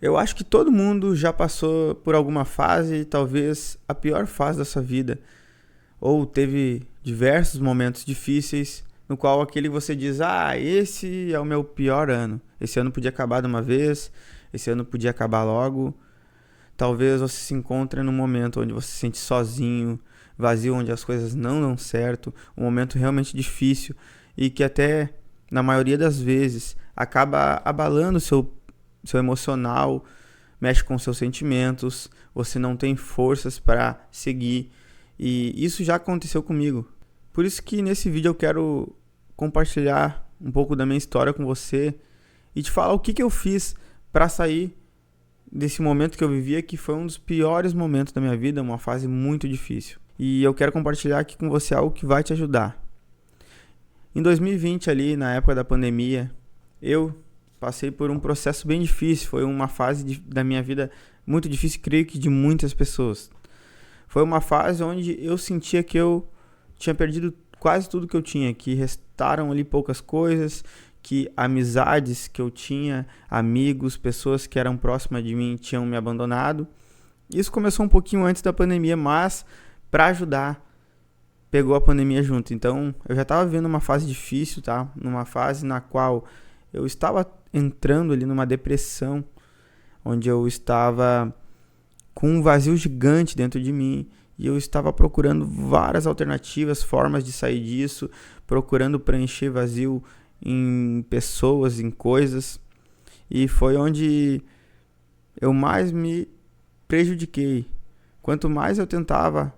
Eu acho que todo mundo já passou por alguma fase, talvez a pior fase da sua vida, ou teve diversos momentos difíceis, no qual aquele você diz: "Ah, esse é o meu pior ano. Esse ano podia acabar de uma vez, esse ano podia acabar logo". Talvez você se encontre num momento onde você se sente sozinho, vazio, onde as coisas não dão certo, um momento realmente difícil e que até na maioria das vezes acaba abalando seu emocional, mexe com seus sentimentos, você não tem forças para seguir. E isso já aconteceu comigo. Por isso que nesse vídeo eu quero compartilhar um pouco da minha história com você e te falar o que eu fiz para sair desse momento que eu vivia, que foi um dos piores momentos da minha vida, uma fase muito difícil. E eu quero compartilhar aqui com você algo que vai te ajudar. Em 2020 ali, na época da pandemia, eu passei por um processo bem difícil, foi uma fase da minha vida muito difícil, creio que de muitas pessoas. Foi uma fase onde eu sentia que eu tinha perdido quase tudo que eu tinha, que restaram ali poucas coisas, que amizades que eu tinha, amigos, pessoas que eram próximas de mim tinham me abandonado. Isso começou um pouquinho antes da pandemia, mas para ajudar, pegou a pandemia junto. Então, eu já estava vivendo uma fase difícil, tá? Numa fase na qual eu estava entrando ali numa depressão, onde eu estava com um vazio gigante dentro de mim e eu estava procurando várias alternativas, formas de sair disso, procurando preencher vazio em pessoas, em coisas, e foi onde eu mais me prejudiquei. Quanto mais eu tentava,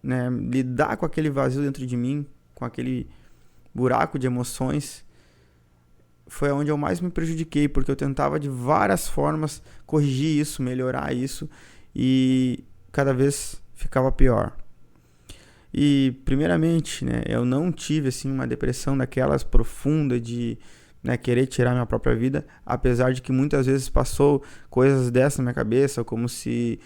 né, lidar com aquele vazio dentro de mim, com aquele buraco de emoções, foi onde eu mais me prejudiquei, porque eu tentava de várias formas corrigir isso, melhorar isso, e cada vez ficava pior. E primeiramente, né, eu não tive assim uma depressão daquelas profunda de, né, querer tirar minha própria vida, apesar de que muitas vezes passou coisas dessas na minha cabeça, como se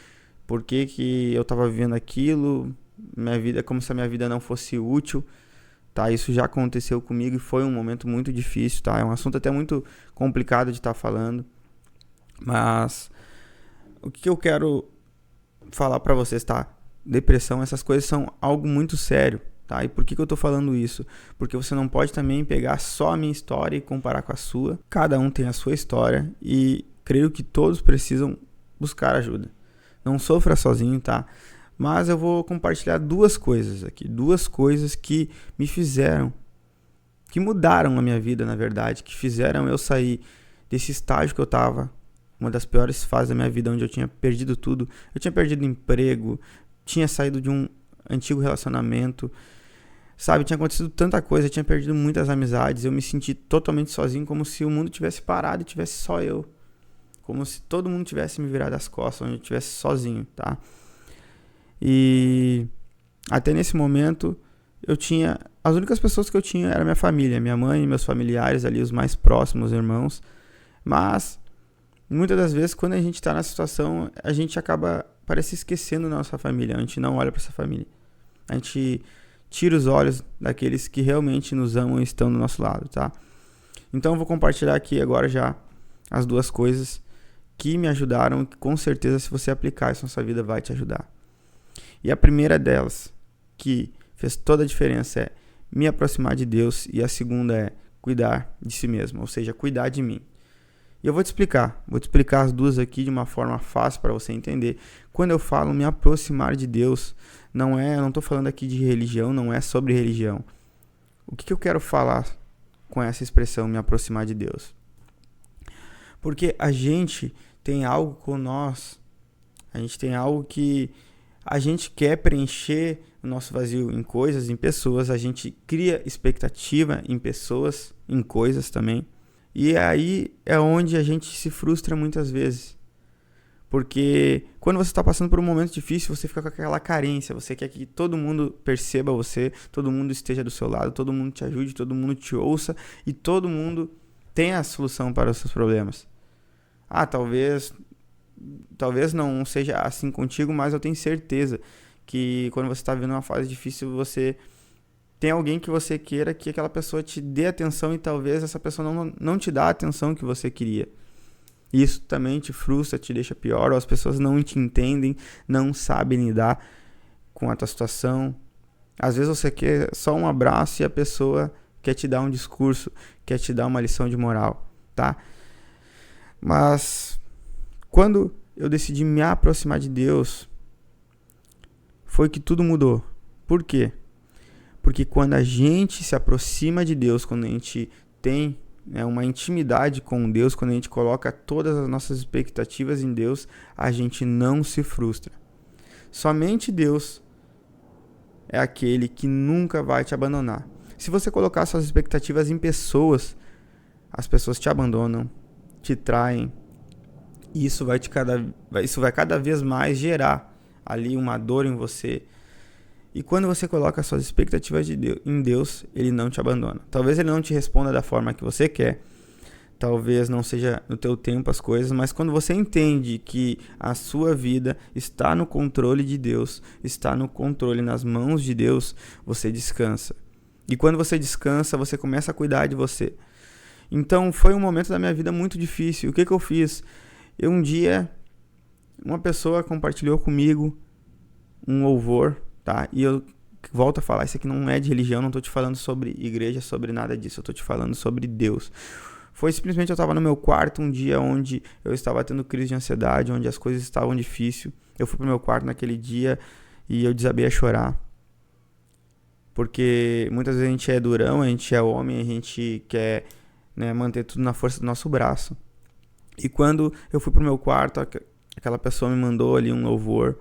por que eu estava vivendo aquilo, minha vida, como se a minha vida não fosse útil, tá? Isso já aconteceu comigo e foi um momento muito difícil, tá? É um assunto até muito complicado de estar falando, mas o que eu quero falar para vocês, tá? Depressão, essas coisas são algo muito sério, tá? E por que eu tô falando isso? Porque você não pode também pegar só a minha história e comparar com a sua. Cada um tem a sua história e creio que todos precisam buscar ajuda. Não sofra sozinho, tá? Mas eu vou compartilhar duas coisas aqui, duas coisas que me fizeram, que mudaram a minha vida, na verdade, que fizeram eu sair desse estágio que eu tava, uma das piores fases da minha vida, onde eu tinha perdido tudo. Eu tinha perdido emprego, tinha saído de um antigo relacionamento, sabe? Tinha acontecido tanta coisa, eu tinha perdido muitas amizades, eu me senti totalmente sozinho, como se o mundo tivesse parado e tivesse só eu. Como se todo mundo tivesse me virado as costas, onde eu estivesse sozinho, tá? E até nesse momento, eu tinha... As únicas pessoas que eu tinha era minha família, minha mãe, meus familiares ali, os mais próximos, irmãos. Mas muitas das vezes, quando a gente tá nessa situação, a gente acaba, parece, esquecendo da nossa família. A gente não olha para essa família. A gente tira os olhos daqueles que realmente nos amam e estão do nosso lado, tá? Então eu vou compartilhar aqui agora já as duas coisas que me ajudaram e que com certeza, se você aplicar isso na sua vida, vai te ajudar. E a primeira delas, que fez toda a diferença, é me aproximar de Deus. E a segunda é cuidar de si mesmo, ou seja, cuidar de mim. E eu vou te explicar as duas aqui de uma forma fácil para você entender. Quando eu falo me aproximar de Deus, eu não estou falando aqui de religião, não é sobre religião. O que eu quero falar com essa expressão, me aproximar de Deus? Porque a gente tem algo com nós, a gente tem algo que a gente quer preencher o nosso vazio em coisas, em pessoas, a gente cria expectativa em pessoas, em coisas também. E aí é onde a gente se frustra muitas vezes. Porque quando você está passando por um momento difícil, você fica com aquela carência, você quer que todo mundo perceba você, todo mundo esteja do seu lado, todo mundo te ajude, todo mundo te ouça e todo mundo tenha a solução para os seus problemas. Talvez não seja assim contigo, mas eu tenho certeza que quando você está vivendo uma fase difícil, você tem alguém que você queira que aquela pessoa te dê atenção e talvez essa pessoa não te dá a atenção que você queria. E isso também te frustra, te deixa pior, ou as pessoas não te entendem, não sabem lidar com a tua situação. Às vezes você quer só um abraço e a pessoa quer te dar um discurso, quer te dar uma lição de moral, tá? Mas quando eu decidi me aproximar de Deus, foi que tudo mudou. Por quê? Porque quando a gente se aproxima de Deus, quando a gente tem uma intimidade com Deus, quando a gente coloca todas as nossas expectativas em Deus, a gente não se frustra. Somente Deus é aquele que nunca vai te abandonar. Se você colocar suas expectativas em pessoas, as pessoas te abandonam, te traem, e isso vai cada vez mais gerar ali uma dor em você. E quando você coloca suas expectativas em Deus, Ele não te abandona. Talvez Ele não te responda da forma que você quer, talvez não seja no teu tempo as coisas, mas quando você entende que a sua vida está no controle de Deus, está no controle, nas mãos de Deus, você descansa. E quando você descansa, você começa a cuidar de você. Então foi um momento da minha vida muito difícil. O que eu fiz? Um dia, uma pessoa compartilhou comigo um louvor, tá? E eu volto a falar, isso aqui não é de religião, não tô te falando sobre igreja, sobre nada disso, eu tô te falando sobre Deus. Foi simplesmente, eu estava no meu quarto um dia onde eu estava tendo crise de ansiedade, onde as coisas estavam difíceis. Eu fui pro meu quarto naquele dia e eu desabei a chorar. Porque muitas vezes a gente é durão, a gente é homem, a gente quer, manter tudo na força do nosso braço. E quando eu fui pro meu quarto, aquela pessoa me mandou ali um louvor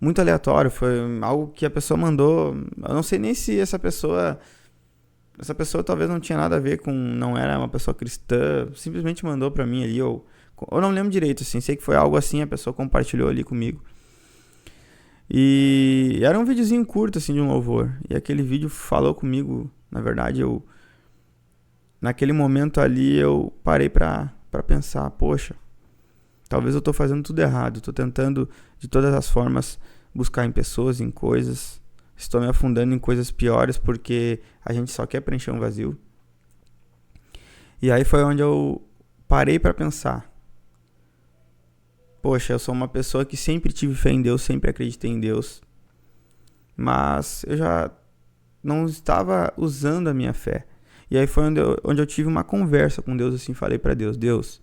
muito aleatório, foi algo que a pessoa mandou. Eu não sei nem se essa pessoa talvez não tinha nada a ver com, não era uma pessoa cristã, simplesmente mandou pra mim ali, eu não lembro direito, assim, sei que foi algo assim, a pessoa compartilhou ali comigo. E era um videozinho curto, assim, de um louvor, e aquele vídeo falou comigo, na verdade, naquele momento ali, eu parei pra pensar, poxa, talvez eu tô fazendo tudo errado, tô tentando de todas as formas buscar em pessoas, em coisas, estou me afundando em coisas piores porque a gente só quer preencher um vazio. E aí foi onde eu parei pra pensar, poxa, eu sou uma pessoa que sempre tive fé em Deus, sempre acreditei em Deus, mas eu já não estava usando a minha fé. E aí foi onde eu tive uma conversa com Deus, assim, falei pra Deus, Deus,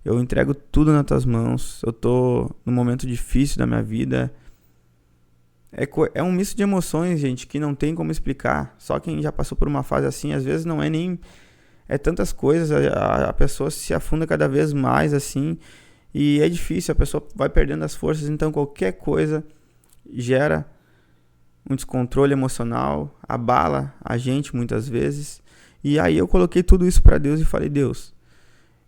eu entrego tudo nas tuas mãos, eu tô num momento difícil da minha vida. É um misto de emoções, gente, que não tem como explicar. Só quem já passou por uma fase assim, às vezes não é nem... É tantas coisas, a pessoa se afunda cada vez mais, assim, e é difícil, a pessoa vai perdendo as forças, então qualquer coisa gera um descontrole emocional, abala a gente muitas vezes. E aí eu coloquei tudo isso pra Deus e falei, Deus,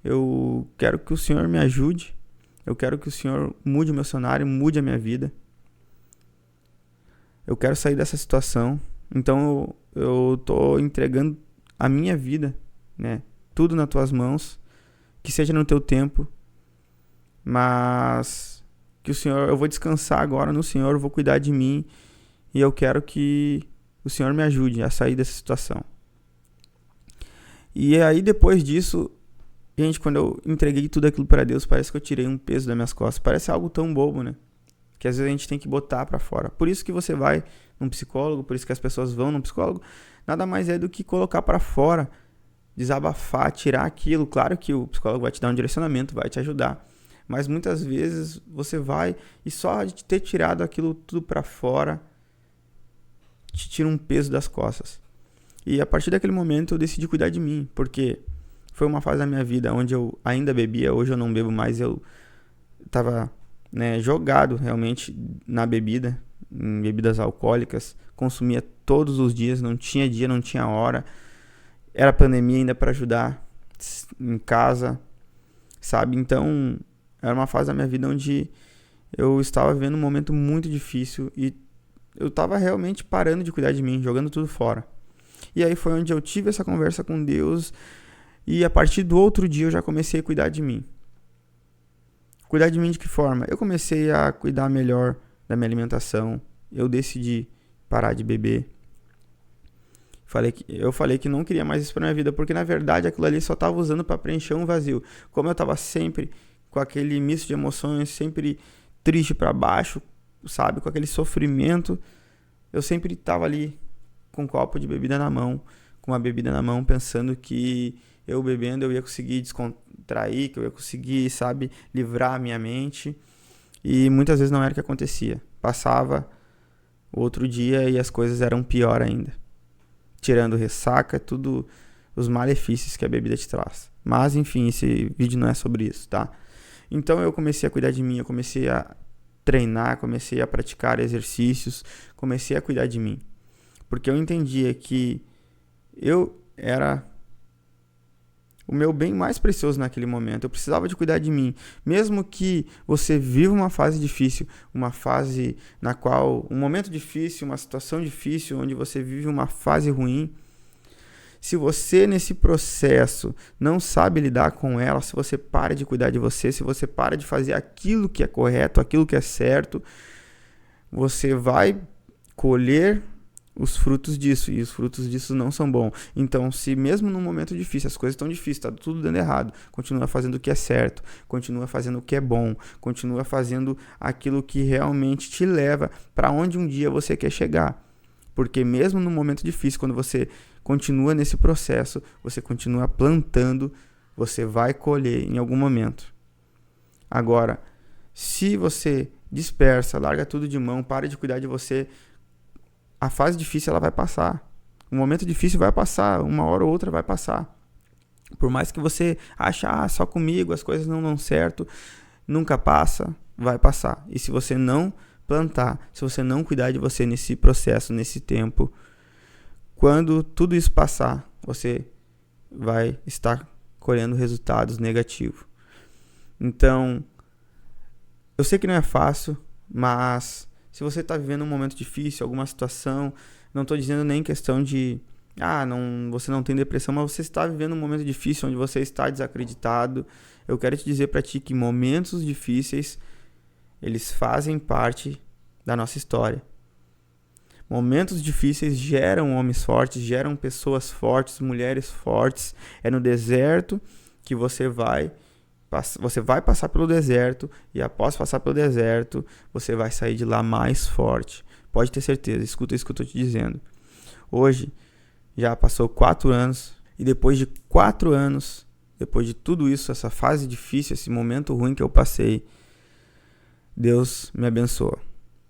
eu quero que o Senhor me ajude, eu quero que o Senhor mude o meu cenário, mude a minha vida. Eu quero sair dessa situação, então eu tô entregando a minha vida, tudo nas tuas mãos, que seja no teu tempo, mas que o Senhor, eu vou descansar agora no Senhor, eu vou cuidar de mim, e eu quero que o Senhor me ajude a sair dessa situação. E aí depois disso, gente, quando eu entreguei tudo aquilo para Deus, parece que eu tirei um peso das minhas costas. Parece algo tão bobo, né? Que às vezes a gente tem que botar para fora. Por isso que você vai num psicólogo, por isso que as pessoas vão num psicólogo. Nada mais é do que colocar para fora, desabafar, tirar aquilo. Claro que o psicólogo vai te dar um direcionamento, vai te ajudar. Mas muitas vezes você vai e só de ter tirado aquilo tudo para fora, te tira um peso das costas. E a partir daquele momento eu decidi cuidar de mim, porque foi uma fase da minha vida onde eu ainda bebia, hoje eu não bebo mais, eu tava jogado realmente na bebida, em bebidas alcoólicas, consumia todos os dias, não tinha dia, não tinha hora, era pandemia ainda para ajudar em casa, sabe? Então era uma fase da minha vida onde eu estava vivendo um momento muito difícil e eu estava realmente parando de cuidar de mim, jogando tudo fora. E aí foi onde eu tive essa conversa com Deus. E a partir do outro dia eu já comecei a cuidar de mim. Cuidar de mim de que forma? Eu comecei a cuidar melhor da minha alimentação. Eu decidi parar de beber. Eu falei que não queria mais isso pra minha vida, porque na verdade aquilo ali só tava usando para preencher um vazio. Como eu tava sempre com aquele misto de emoções, sempre triste para baixo, sabe, com aquele sofrimento, eu sempre tava ali com um copo de bebida na mão, com uma bebida na mão, pensando que eu bebendo eu ia conseguir descontrair, que eu ia conseguir, sabe, livrar a minha mente. E muitas vezes não era o que acontecia. Passava outro dia e as coisas eram pior ainda. Tirando ressaca, tudo os malefícios que a bebida te traz. Mas enfim, esse vídeo não é sobre isso, tá? Então eu comecei a cuidar de mim, eu comecei a treinar, comecei a praticar exercícios, comecei a cuidar de mim. Porque eu entendia que eu era o meu bem mais precioso naquele momento. Eu precisava de cuidar de mim. Mesmo que você viva uma fase difícil, uma fase na qual, um momento difícil, uma situação difícil, onde você vive uma fase ruim, se você nesse processo não sabe lidar com ela, se você para de cuidar de você, se você para de fazer aquilo que é correto, aquilo que é certo, você vai colher os frutos disso, e os frutos disso não são bons. Então, se mesmo num momento difícil, as coisas estão difíceis, está tudo dando errado, continua fazendo o que é certo, continua fazendo o que é bom, continua fazendo aquilo que realmente te leva para onde um dia você quer chegar. Porque mesmo no momento difícil, quando você continua nesse processo, você continua plantando, você vai colher em algum momento. Agora, se você dispersa, larga tudo de mão, para de cuidar de você, a fase difícil ela vai passar. O momento difícil vai passar, uma hora ou outra vai passar. Por mais que você ache, só comigo as coisas não dão certo, nunca passa, vai passar. E se você não plantar, se você não cuidar de você nesse processo, nesse tempo, quando tudo isso passar, você vai estar colhendo resultados negativos. Então, eu sei que não é fácil, mas se você está vivendo um momento difícil, alguma situação, não estou dizendo nem questão de, você não tem depressão, mas você está vivendo um momento difícil onde você está desacreditado, eu quero te dizer para ti que momentos difíceis, eles fazem parte da nossa história. Momentos difíceis geram homens fortes, geram pessoas fortes, mulheres fortes. É no deserto que você vai passar pelo deserto, e após passar pelo deserto, você vai sair de lá mais forte. Pode ter certeza, escuta isso que eu estou te dizendo. Hoje, já passou 4 anos, e depois de 4 anos, depois de tudo isso, essa fase difícil, esse momento ruim que eu passei, Deus me abençoou.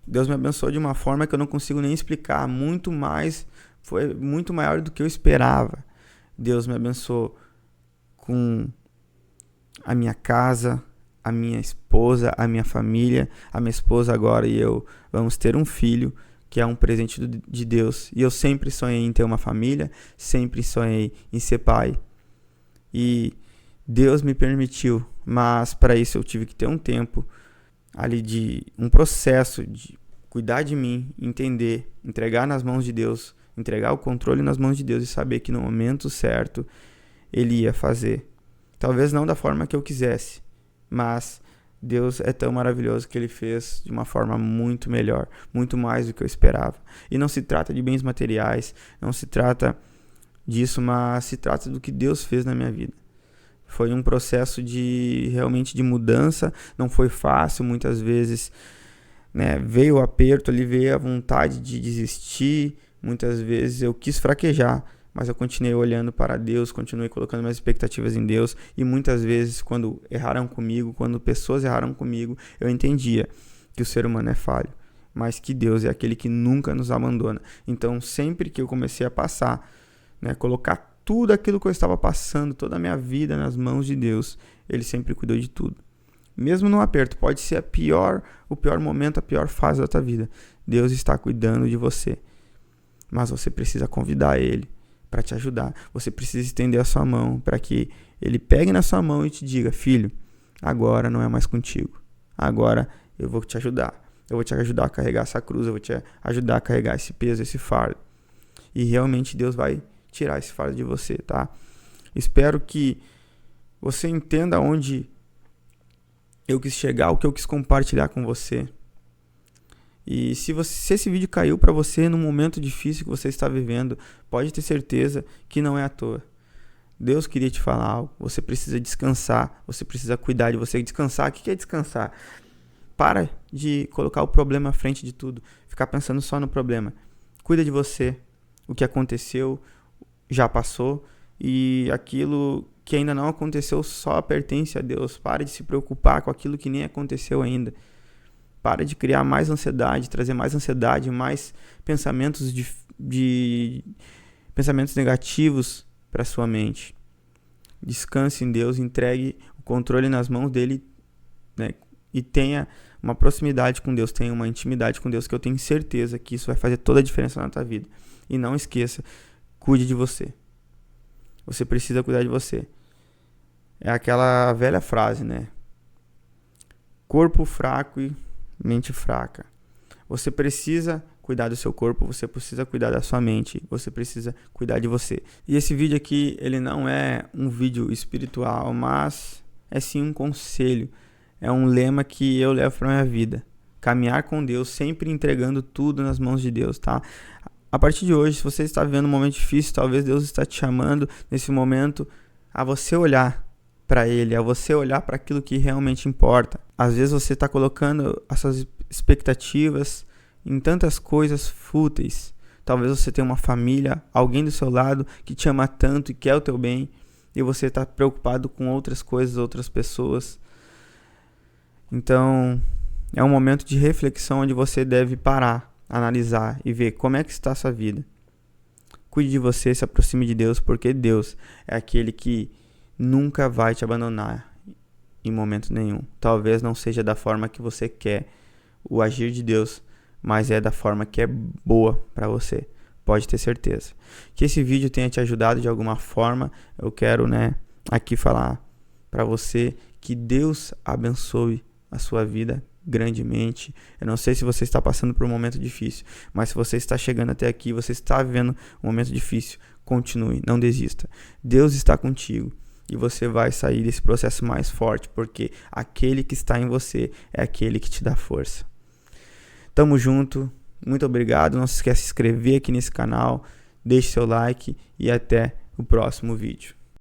Deus me abençoou de uma forma que eu não consigo nem explicar, foi muito maior do que eu esperava. Deus me abençoou com a minha casa, a minha esposa, a minha família. A minha esposa agora e eu vamos ter um filho, que é um presente de Deus. E eu sempre sonhei em ter uma família, sempre sonhei em ser pai. E Deus me permitiu, mas para isso eu tive que ter um tempo ali de um processo de cuidar de mim, entender, entregar nas mãos de Deus, entregar o controle nas mãos de Deus e saber que no momento certo Ele ia fazer. Talvez não da forma que eu quisesse, mas Deus é tão maravilhoso que Ele fez de uma forma muito melhor, muito mais do que eu esperava. E não se trata de bens materiais, não se trata disso, mas se trata do que Deus fez na minha vida. Foi um processo realmente de mudança, não foi fácil, muitas vezes, né, veio o aperto ali, veio a vontade de desistir, muitas vezes eu quis fraquejar, mas eu continuei olhando para Deus, continuei colocando minhas expectativas em Deus, e muitas vezes quando erraram comigo, quando pessoas erraram comigo, eu entendia que o ser humano é falho, mas que Deus é aquele que nunca nos abandona. Então sempre que eu comecei a passar, né, colocar tudo aquilo que eu estava passando, toda a minha vida nas mãos de Deus, Ele sempre cuidou de tudo. Mesmo no aperto, pode ser o pior momento, a pior fase da tua vida. Deus está cuidando de você. Mas você precisa convidar Ele para te ajudar. Você precisa estender a sua mão para que Ele pegue na sua mão e te diga: filho, agora não é mais contigo. Agora eu vou te ajudar. Eu vou te ajudar a carregar essa cruz, eu vou te ajudar a carregar esse peso, esse fardo. E realmente Deus vai tirar esse fardo de você, tá? Espero que você entenda onde eu quis chegar, o que eu quis compartilhar com você. E se esse vídeo caiu para você num momento difícil que você está vivendo, pode ter certeza que não é à toa. Deus queria te falar algo. Você precisa descansar, você precisa cuidar de você. Descansar, o que é descansar? Para de colocar o problema à frente de tudo, ficar pensando só no problema. Cuida de você. O que aconteceu já passou e aquilo que ainda não aconteceu só pertence a Deus. Pare de se preocupar com aquilo que nem aconteceu ainda. Pare de criar mais ansiedade, trazer mais ansiedade, mais pensamentos pensamentos negativos para sua mente. Descanse em Deus, entregue o controle nas mãos dele, né? E tenha uma proximidade com Deus, tenha uma intimidade com Deus, que eu tenho certeza que isso vai fazer toda a diferença na tua vida. E não esqueça, cuide de você. Você precisa cuidar de você. É aquela velha frase, né? Corpo fraco e mente fraca. Você precisa cuidar do seu corpo, você precisa cuidar da sua mente, você precisa cuidar de você. E esse vídeo aqui, ele não é um vídeo espiritual, mas é sim um conselho. É um lema que eu levo para minha vida. Caminhar com Deus, sempre entregando tudo nas mãos de Deus, tá? A partir de hoje, se você está vivendo um momento difícil, talvez Deus está te chamando nesse momento a você olhar para Ele, a você olhar para aquilo que realmente importa. Às vezes você está colocando as suas expectativas em tantas coisas fúteis. Talvez você tenha uma família, alguém do seu lado que te ama tanto e quer o teu bem, e você está preocupado com outras coisas, outras pessoas. Então, é um momento de reflexão onde você deve parar, analisar e ver como é que está a sua vida. Cuide de você, se aproxime de Deus, porque Deus é aquele que nunca vai te abandonar em momento nenhum. Talvez não seja da forma que você quer o agir de Deus, mas é da forma que é boa para você. Pode ter certeza. Que esse vídeo tenha te ajudado de alguma forma. Eu quero, aqui falar para você que Deus abençoe a sua vida grandemente. Eu não sei se você está passando por um momento difícil, mas se você está chegando até aqui, você está vivendo um momento difícil, continue, não desista. Deus está contigo e você vai sair desse processo mais forte, porque aquele que está em você é aquele que te dá força. Tamo junto, muito obrigado. Não se esqueça de se inscrever aqui nesse canal, deixe seu like e até o próximo vídeo.